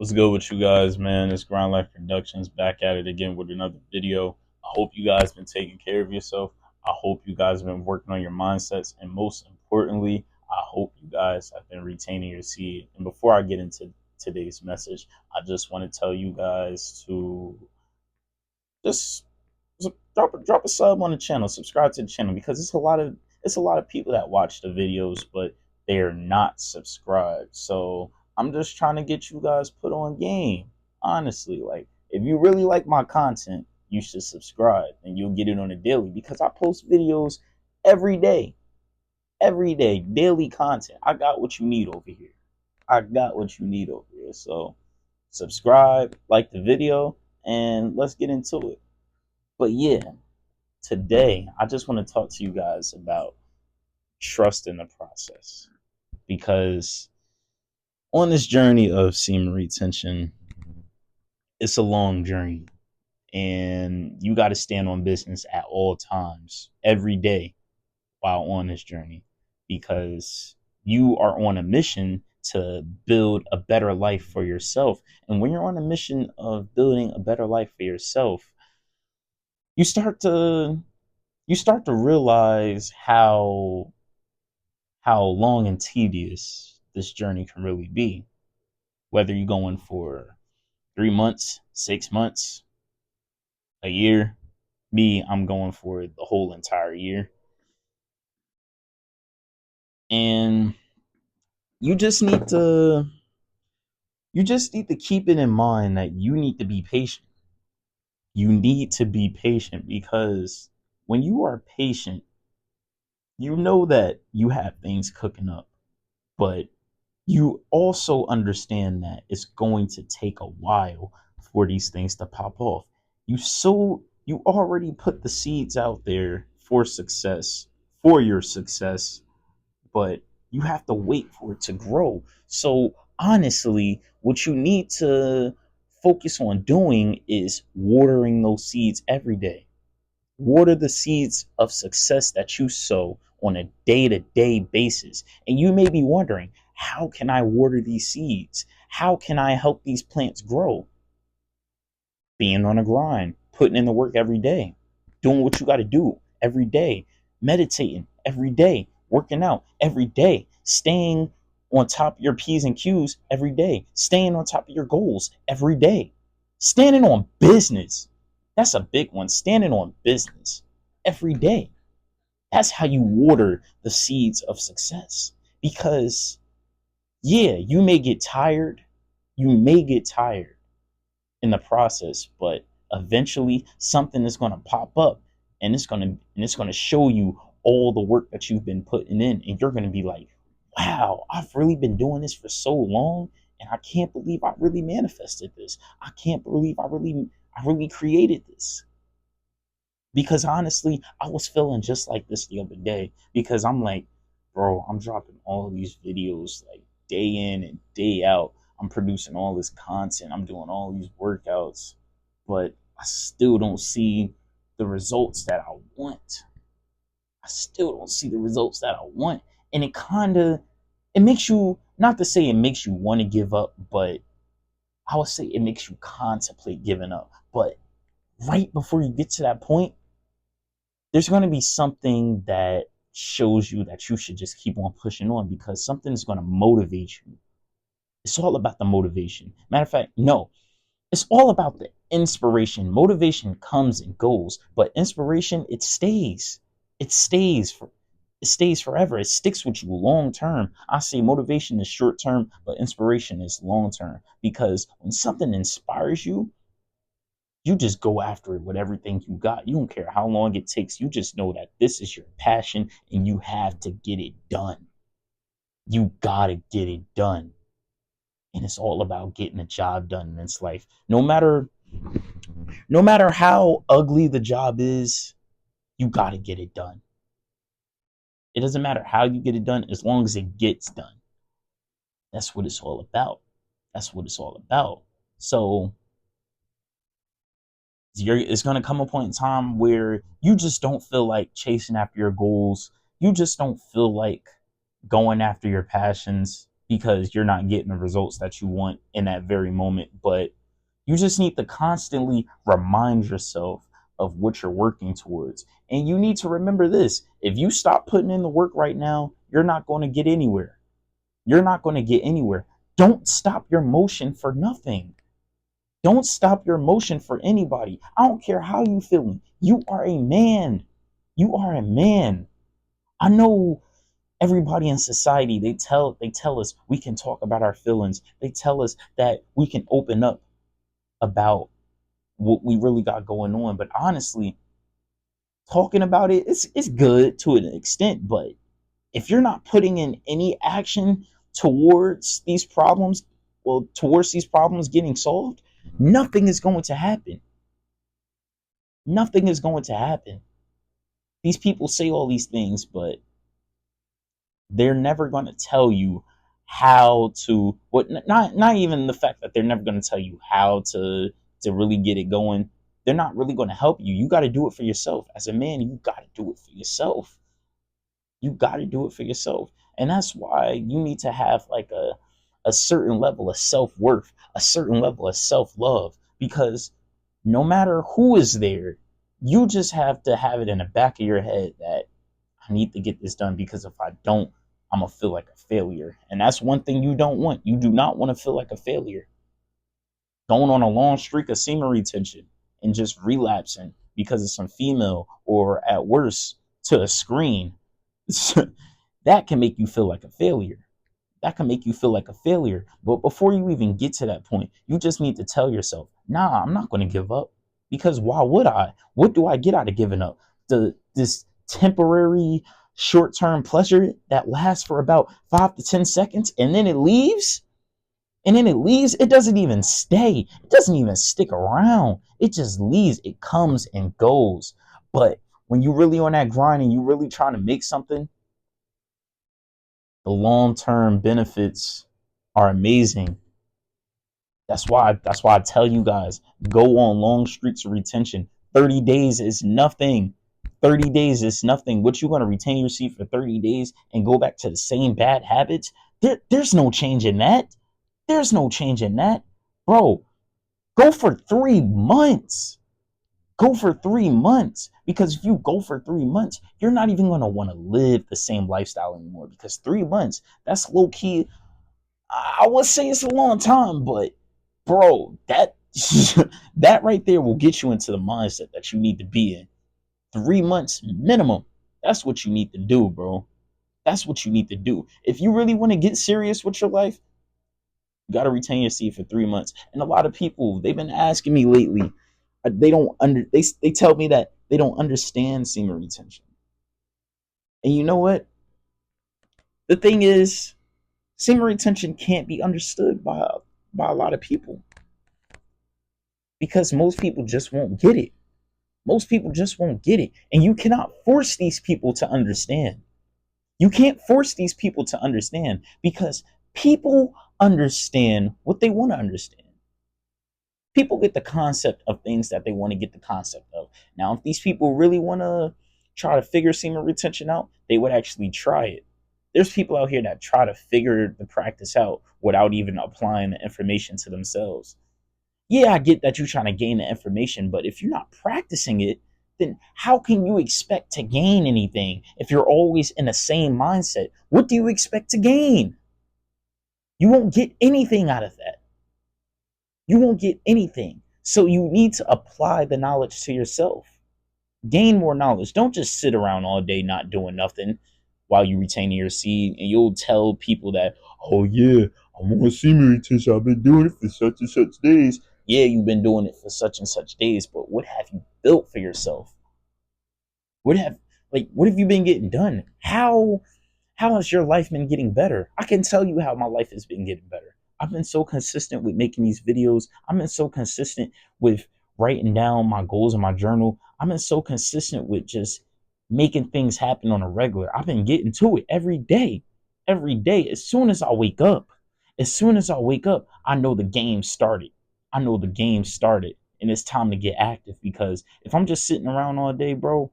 What's good with you guys, man? It's Grind Life Productions back at it again with another video. I hope you guys been taking care of yourself. I hope you guys have been working on your mindsets, and most importantly, I hope you guys have been retaining your seed. And before I get into today's message, I just want to tell you guys to just drop a sub on the channel, subscribe to the channel because it's a lot of people that watch the videos, but they are not subscribed. So I'm just trying to get you guys put on game. Honestly, like if you really like my content, you should subscribe and you'll get it on a daily because I post videos every day, daily content. I got what you need over here. I got what you need over here. So subscribe, like the video, and let's get into it. But yeah, today I just want to talk to you guys about trust in the process because on this journey of semen retention, it's a long journey and you got to stand on business at all times, every day while on this journey because you are on a mission to build a better life for yourself. And when you're on a mission of building a better life for yourself, you start to realize how long and tedious this journey can really be. Whether you're going for 3 months, 6 months, a year. Me, I'm going for the whole entire year. And you just need to keep it in mind that you need to be patient. You need to be patient because when you are patient, you know that you have things cooking up, but you also understand that it's going to take a while for these things to pop off. You already put the seeds out there for success, for your success, but you have to wait for it to grow. So honestly, what you need to focus on doing is watering those seeds every day. Water the seeds of success that you sow on a day-to-day basis. And you may be wondering, how can I water these seeds? How can I help these plants grow? Being on a grind, putting in the work every day, doing what you got to do every day, meditating every day, working out every day, staying on top of your P's and Q's every day, staying on top of your goals every day, standing on business. That's a big one. Standing on business every day. That's how you water the seeds of success. Because, yeah, you may get tired. You may get tired in the process, but eventually something is going to pop up and it's going to show you all the work that you've been putting in, and you're going to be like, wow, I've really been doing this for so long, and I can't believe I really manifested this. I can't believe I really created this. Because honestly, I was feeling just like this the other day because I'm like, bro, I'm dropping all of these videos like day in and day out. I'm producing all this content. I'm doing all these workouts, but I still don't see the results that I want. I still don't see the results that I want. And it makes you, not to say it makes you want to give up, but I would say it makes you contemplate giving up. But right before you get to that point, there's going to be something that shows you that you should just keep on pushing on because something is going to motivate you. It's all about the motivation. Matter of fact, no, it's all about the inspiration. Motivation comes and goes, but inspiration, it stays. It stays for it stays forever. It sticks with you long term. I say motivation is short term, but inspiration is long term because when something inspires you, you just go after it with everything you got. You don't care how long it takes. You just know that this is your passion and you have to get it done. You gotta get it done. And it's all about getting the job done in this life. No matter how ugly the job is, you gotta get it done. It doesn't matter how you get it done as long as it gets done. That's what it's all about. That's what it's all about. So it's going to come a point in time where you just don't feel like chasing after your goals. You just don't feel like going after your passions because you're not getting the results that you want in that very moment. But you just need to constantly remind yourself of what you're working towards. And you need to remember this: if you stop putting in the work right now, you're not going to get anywhere. You're not going to get anywhere. Don't stop your motion for nothing. Don't stop your motion for anybody. I don't care how you feeling. You are a man. You are a man. I know everybody in society, they tell us we can talk about our feelings. They tell us that we can open up about what we really got going on. But honestly, talking about it's good to an extent, but if you're not putting in any action towards these problems, well, towards these problems getting solved, nothing is going to happen. Nothing is going to happen. These people say all these things, but they're never going to tell you how to, what, not even the fact that they're never going to tell you how to really get it going. They're not really going to help you. You got to do it for yourself. As a man, you got to do it for yourself. You got to do it for yourself. And that's why you need to have like a certain level of self-worth, a certain level of self-love, because no matter who is there, you just have to have it in the back of your head that I need to get this done, because if I don't, I'm going to feel like a failure. And that's one thing you don't want. You do not want to feel like a failure. Going on a long streak of semen retention and just relapsing because of some female, or at worst to a screen, that can make you feel like a failure. That can make you feel like a failure. But before you even get to that point, you just need to tell yourself, nah, I'm not going to give up. Because why would I? What do I get out of giving up? This temporary short-term pleasure that lasts for about 5 to 10 seconds, and then it leaves? And then it leaves. It doesn't even stay. It doesn't even stick around. It just leaves. It comes and goes. But when you really on that grind and you really trying to make something, the long-term benefits are amazing. That's why I tell you guys, go on long streaks of retention. 30 days is nothing. 30 days is nothing. What, you going to retain your seed for 30 days and go back to the same bad habits? There's no change in that. There's no change in that. Bro, go for 3 months. Go for 3 months. Because if you go for 3 months, you're not even going to want to live the same lifestyle anymore. Because 3 months, that's low key. I would say it's a long time, but bro, that that right there will get you into the mindset that you need to be in. 3 months minimum. That's what you need to do, bro. That's what you need to do. If you really want to get serious with your life, you got to retain your seed for 3 months. And a lot of people, they've been asking me lately, they tell me that they don't understand semen retention. And you know what? The thing is, semen retention can't be understood by a lot of people, because most people just won't get it. Most people just won't get it. And you cannot force these people to understand. You can't force these people to understand, because people understand what they want to understand. People get the concept of things that they want to get the concept of. Now, if these people really want to try to figure semen retention out, they would actually try it. There's people out here that try to figure the practice out without even applying the information to themselves. Yeah, I get that you're trying to gain the information, but if you're not practicing it, then how can you expect to gain anything if you're always in the same mindset? What do you expect to gain? You won't get anything out of that. You won't get anything. So you need to apply the knowledge to yourself. Gain more knowledge. Don't just sit around all day not doing nothing while you retaining your seed, and you'll tell people that, oh yeah, I'm on semen retention. I've been doing it for such and such days. Yeah, you've been doing it for such and such days, but what have you built for yourself? What have you been getting done? How has your life been getting better? I can tell you how my life has been getting better. I've been so consistent with making these videos. I've been so consistent with writing down my goals in my journal. I've been so consistent with just making things happen on a regular. I've been getting to it every day. Every day. As soon as I wake up, I know the game started. I know the game started, and it's time to get active, because if I'm just sitting around all day, bro,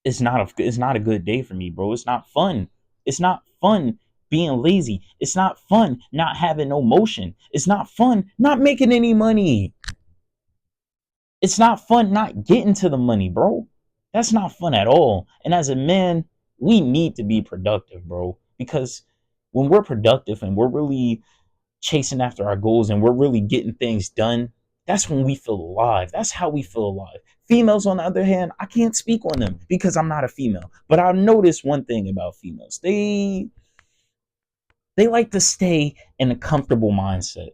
it's not a good day for me, bro. It's not fun. It's not fun being lazy. It's not fun not having no motion. It's not fun not making any money. It's not fun not getting to the money, bro. That's not fun at all. And as a man, we need to be productive, bro. Because when we're productive and we're really chasing after our goals and we're really getting things done, that's when we feel alive. That's how we feel alive. Females, on the other hand, I can't speak on them because I'm not a female. But I've noticed one thing about females. They like to stay in a comfortable mindset.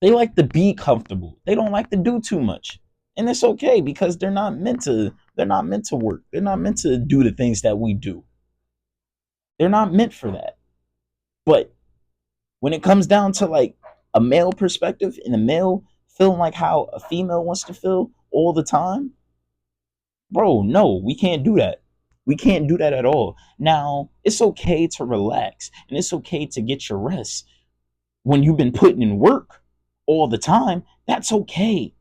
They like to be comfortable. They don't like to do too much. And it's okay because they're not meant to work. They're not meant to do the things that we do. They're not meant for that. But when it comes down to like a male perspective and a male feeling like how a female wants to feel all the time, bro, no, we can't do that. We can't do that at all. Now, it's okay to relax and it's okay to get your rest when you've been putting in work all the time. That's okay.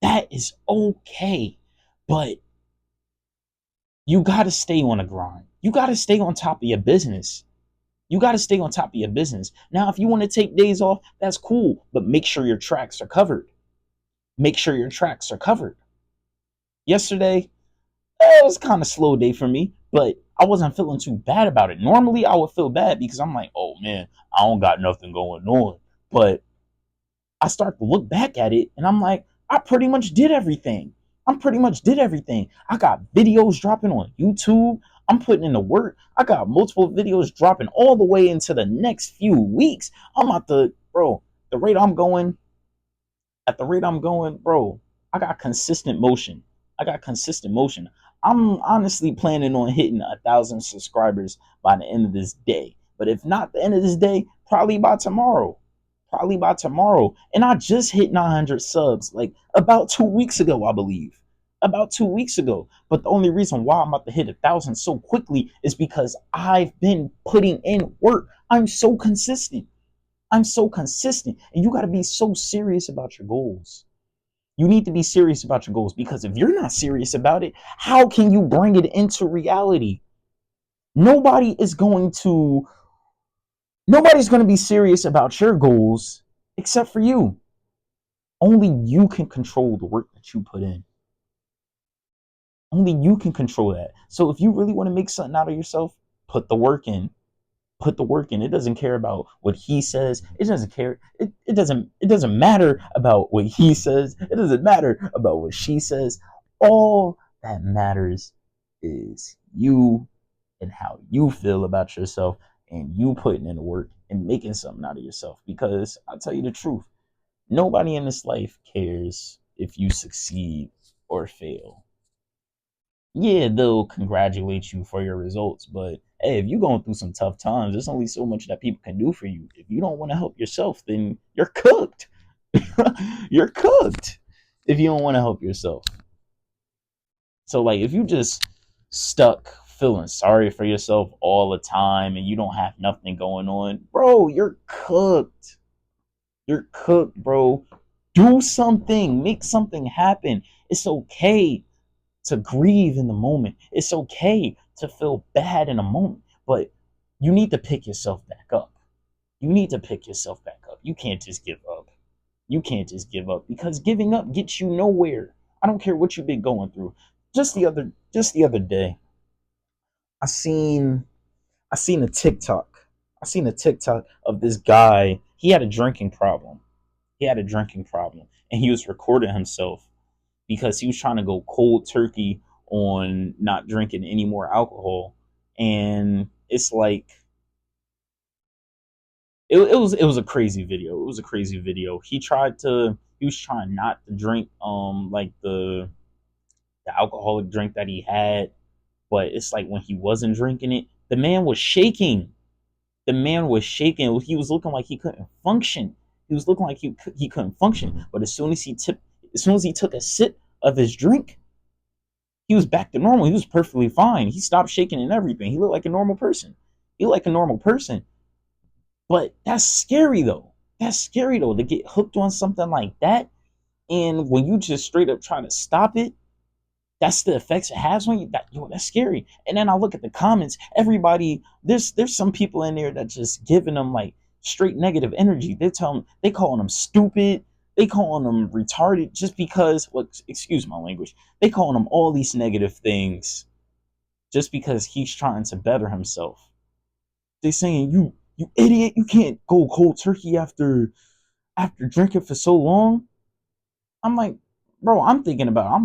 That is okay. But you got to stay on the grind. You got to stay on top of your business. You got to stay on top of your business. Now, if you want to take days off, that's cool, but make sure your tracks are covered. Make sure your tracks are covered. Yesterday, it was kind of slow day for me, but I wasn't feeling too bad about it. Normally, I would feel bad because I'm like, oh man, I don't got nothing going on. But I start to look back at it and I'm like, I pretty much did everything. I got videos dropping on YouTube. I'm putting in the work. I got multiple videos dropping all the way into the next few weeks. I'm at bro, the rate I'm going, bro, I got consistent motion. I'm honestly planning on hitting 1,000 subscribers by the end of this day. But if not the end of this day, probably by tomorrow. And I just hit 900 subs like about 2 weeks ago, I believe. About 2 weeks ago. But the only reason why I'm about to hit 1,000 so quickly is because I've been putting in work. I'm so consistent. And you got to be so serious about your goals. You need to be serious about your goals because if you're not serious about it, how can you bring it into reality? Nobody's going to be serious about your goals except for you. Only you can control the work that you put in. Only you can control that. So if you really want to make something out of yourself, put the work in. It doesn't care about what he says. It doesn't matter about what he says. It doesn't matter about what she says. All that matters is you and how you feel about yourself and you putting in the work and making something out of yourself. Because I'll tell you the truth, nobody in this life cares if you succeed or fail. Yeah, they'll congratulate you for your results, but hey, if you're going through some tough times, there's only so much that people can do for you. If you don't want to help yourself, then you're cooked. You're cooked if you don't want to help yourself. So, like, if you just stuck feeling sorry for yourself all the time and you don't have nothing going on, bro, you're cooked. You're cooked, bro. Do something, make something happen. It's okay to grieve in the moment. It's okay to feel bad in a moment, but you need to pick yourself back up. You can't just give up. Because giving up gets you nowhere. I don't care what you've been going through. Just the other day, I seen I seen a TikTok. Of this guy. He had a drinking problem. And he was recording himself because he was trying to go cold turkey on not drinking any more alcohol. And it's like it was a crazy video. He was trying not to drink like the alcoholic drink that he had, but it's like when he wasn't drinking it, the man was shaking. He was looking like he couldn't function. He couldn't function. But as soon as he took a sip of his drink, he was back to normal. He was perfectly fine. He stopped shaking and everything. He looked like a normal person. But that's scary though. To get hooked on something like that. And when you just straight up try to stop it, that's the effects it has on you. That's scary. And then I look at the comments. Everybody, there's some people in there that just giving them like straight negative energy. They calling them stupid. They calling them retarded just because. Well, excuse my language. They calling them all these negative things just because he's trying to better himself. They saying you idiot. You can't go cold turkey after drinking for so long. I'm like, bro, I'm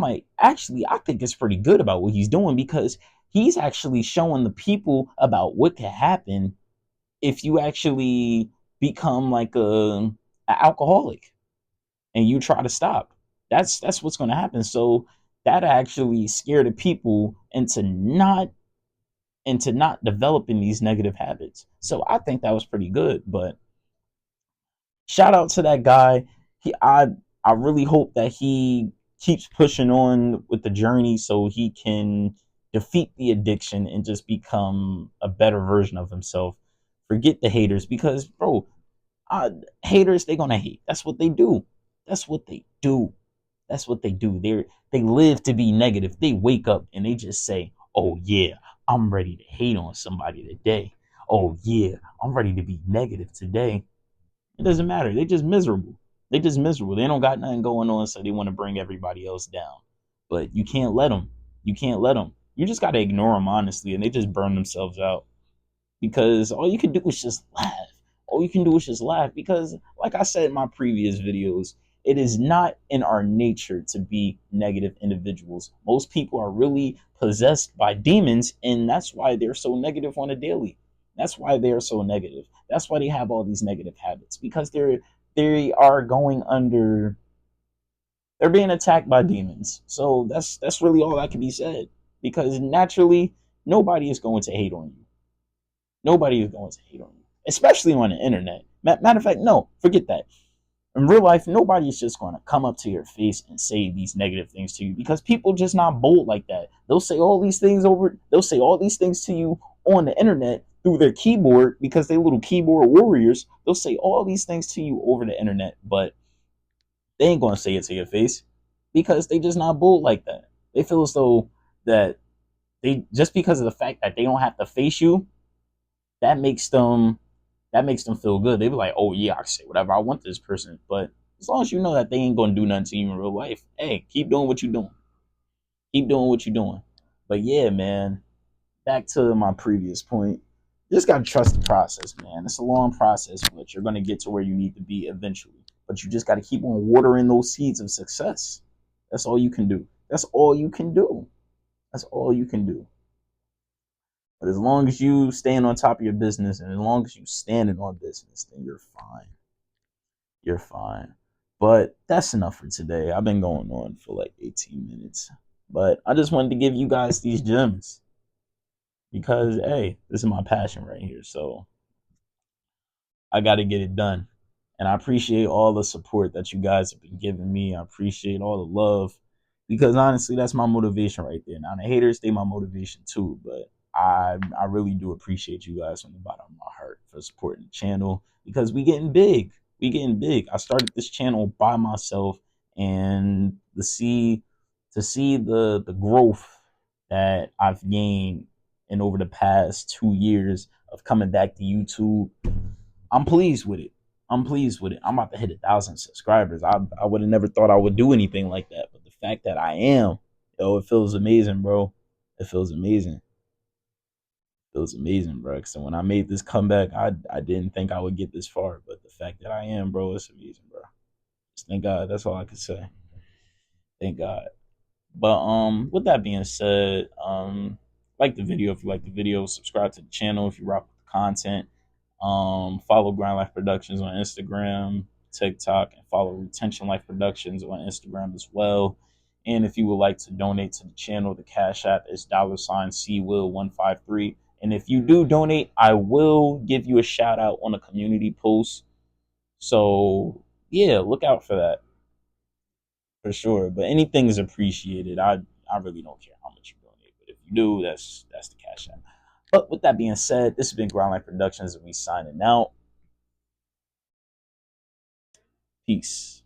like, actually, I think it's pretty good about what he's doing because he's actually showing the people about what could happen if you actually become like a alcoholic and you try to stop. That's what's going to happen. So that actually scared the people into not developing these negative habits. So I think that was pretty good. But shout out to that guy. I really hope that he keeps pushing on with the journey so he can defeat the addiction and just become a better version of himself. Forget the haters because bro, haters they gonna hate. That's what they do. That's what they do. That's what they do. They live to be negative. They wake up and they just say, "Oh yeah, I'm ready to hate on somebody today. Oh yeah, I'm ready to be negative today." It doesn't matter. They just miserable. They just miserable. They don't got nothing going on, so they want to bring everybody else down. But you can't let them. You can't let them. You just got to ignore them honestly, and they just burn themselves out because all you can do is just laugh. All you can do is just laugh because, like I said in my previous videos, it is not in our nature to be negative individuals. Most people are really possessed by demons, and that's why they're so negative on a daily. That's why they are so negative. That's why they have all these negative habits because they are going under. They're being attacked by demons. So that's really all that can be said because naturally nobody is going to hate on you. Nobody is going to hate on you, especially on the internet. Matter of fact, no, forget that. In real life, nobody is just going to come up to your face and say these negative things to you because people just not bold like that. They'll say all these things to you on the internet through their keyboard because they little keyboard warriors. They'll say all these things to you over the internet, but they ain't going to say it to your face because they just not bold like that. They feel as though that they just because of the fact that they don't have to face you, that makes them feel good. They be like, oh yeah, I can say whatever I want to this person. But as long as you know that they ain't gonna do nothing to you in real life, hey, keep doing what you're doing. Keep doing what you're doing. But yeah, man, back to my previous point. You just gotta trust the process, man. It's a long process, but you're gonna get to where you need to be eventually. But you just gotta keep on watering those seeds of success. That's all you can do. That's all you can do. That's all you can do. But as long as you staying on top of your business and as long as you standing on business, then you're fine. You're fine. But that's enough for today. I've been going on for like 18 minutes. But I just wanted to give you guys these gems because hey, this is my passion right here. So I got to get it done. And I appreciate all the support that you guys have been giving me. I appreciate all the love because honestly, that's my motivation right there. Now the haters, they my motivation too, but I really do appreciate you guys from the bottom of my heart for supporting the channel because we getting big. We getting big. I started this channel by myself, and to see the growth that I've gained in over the past 2 years of coming back to YouTube, I'm pleased with it. I'm pleased with it. I'm about to hit 1,000 subscribers. I would have never thought I would do anything like that, but the fact that I am, yo, it feels amazing, bro. It feels amazing. It feels amazing, bro. So when I made this comeback, I didn't think I would get this far, but the fact that I am, bro, it's amazing, bro. Just thank God. That's all I can say. Thank God. But with that being said, like the video if you like the video, subscribe to the channel if you rock with the content. Follow Grind Life Productions on Instagram, TikTok, and follow Retention Life Productions on Instagram as well. And if you would like to donate to the channel, the Cash App is $CWill153. And if you do donate, I will give you a shout out on a community post. So yeah, look out for that for sure. But anything is appreciated. I really don't care how much you donate, but if you do, that's the Cash App. But with that being said, this has been Grind Life Productions, and we signing out. Peace.